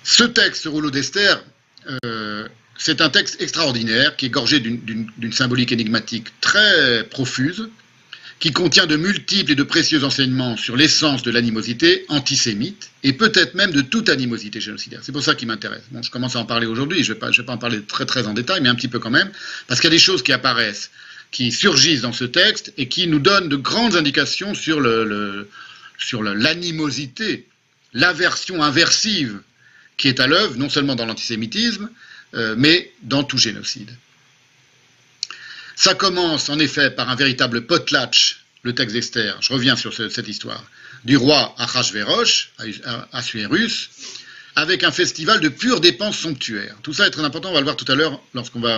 Ce texte, ce rouleau d'Esther, c'est un texte extraordinaire qui est gorgé d'une symbolique énigmatique très profuse, qui contient de multiples et de précieux enseignements sur l'essence de l'animosité antisémite, et peut-être même de toute animosité génocidaire. C'est pour ça qu'il m'intéresse. Bon, je commence à en parler aujourd'hui, je vais pas en parler très en détail, mais un petit peu quand même, parce qu'il y a des choses qui apparaissent, qui surgissent dans ce texte, et qui nous donnent de grandes indications sur l'animosité, l'aversion inversive qui est à l'œuvre, non seulement dans l'antisémitisme, mais dans tout génocide. Ça commence en effet par un véritable potlatch, le texte d'Esther, je reviens sur cette histoire, du roi Achashvérosh, Assuérus, avec un festival de pures dépenses somptuaires. Tout ça est très important, on va le voir tout à l'heure lorsqu'on va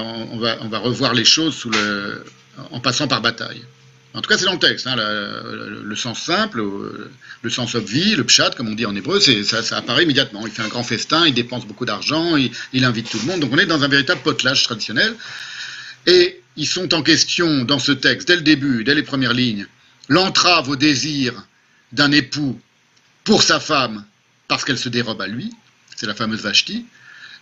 revoir les choses en passant par bataille. En tout cas, c'est dans le texte, hein, le sens simple, le sens obvi, le pshat, comme on dit en hébreu, ça apparaît immédiatement. Il fait un grand festin, il dépense beaucoup d'argent, il invite tout le monde. Donc on est dans un véritable potlatch traditionnel. Et ils sont en question dans ce texte, dès le début, dès les premières lignes, l'entrave au désir d'un époux pour sa femme parce qu'elle se dérobe à lui, c'est la fameuse Vashti,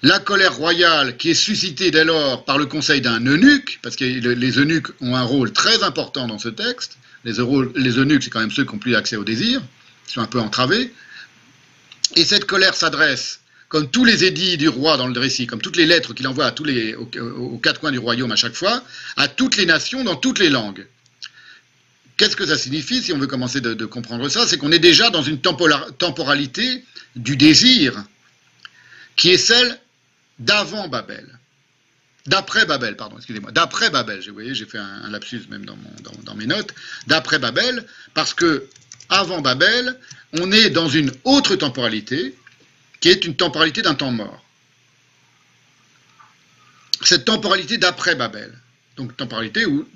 la colère royale qui est suscitée dès lors par le conseil d'un eunuque, parce que les eunuques ont un rôle très important dans ce texte. Les eunuques, c'est quand même ceux qui n'ont plus accès au désir, qui sont un peu entravés. Et cette colère s'adresse, comme tous les édits du roi dans le récit, comme toutes les lettres qu'il envoie aux quatre coins du royaume à chaque fois, à toutes les nations, dans toutes les langues. Qu'est-ce que ça signifie, si on veut commencer de comprendre ça? C'est qu'on est déjà dans une temporalité du désir, qui est celle d'avant Babel. D'après Babel, pardon, excusez-moi. D'après Babel, vous voyez, j'ai fait un lapsus même dans mes notes. D'après Babel, parce que avant Babel, on est dans une autre temporalité, qui est une temporalité d'un temps mort. Cette temporalité d'après Babel, donc temporalité où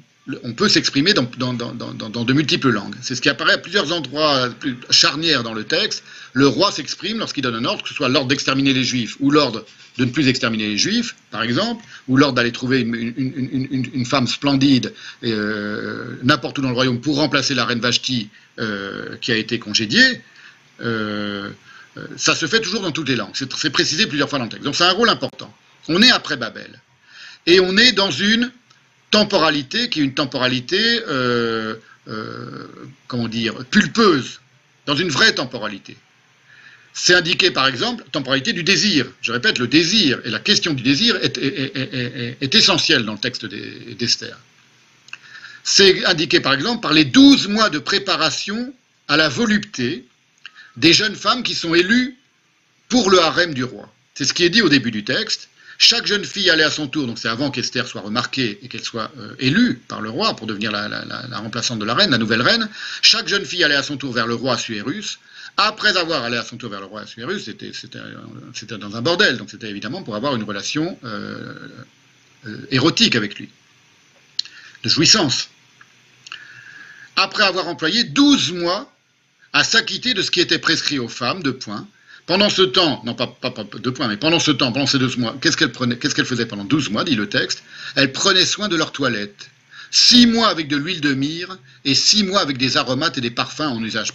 on peut s'exprimer dans de multiples langues. C'est ce qui apparaît à plusieurs endroits charnières dans le texte. Le roi s'exprime lorsqu'il donne un ordre, que ce soit l'ordre d'exterminer les Juifs ou l'ordre de ne plus exterminer les Juifs, par exemple, ou l'ordre d'aller trouver une femme splendide n'importe où dans le royaume pour remplacer la reine Vashti qui a été congédiée. Ça se fait toujours dans toutes les langues. C'est précisé plusieurs fois dans le texte. Donc c'est un rôle important. On est après Babel. Et on est dans une temporalité qui est une temporalité, comment dire, pulpeuse, dans une vraie temporalité. C'est indiqué par exemple, temporalité du désir. Je répète, le désir et la question du désir est essentielle dans le texte d'Esther. C'est indiqué par exemple par les 12 mois de préparation à la volupté des jeunes femmes qui sont élues pour le harem du roi. C'est ce qui est dit au début du texte. Chaque jeune fille allait à son tour, donc c'est avant qu'Esther soit remarquée et qu'elle soit élue par le roi pour devenir la remplaçante de la reine, la nouvelle reine. Chaque jeune fille allait à son tour vers le roi Assuérus. Après avoir allé à son tour vers le roi Assuérus, c'était dans un bordel, donc c'était évidemment pour avoir une relation érotique avec lui, de jouissance. Après avoir employé 12 mois à s'acquitter de ce qui était prescrit aux femmes, 2 points. Pendant ce temps, non pas 2 points, mais pendant ce temps, pendant ces 12 mois, qu'est-ce qu'elle faisait pendant 12 mois, dit le texte? Elle prenait soin de leur toilette. 6 mois avec de l'huile de myrrhe et 6 mois avec des aromates et des parfums en usage.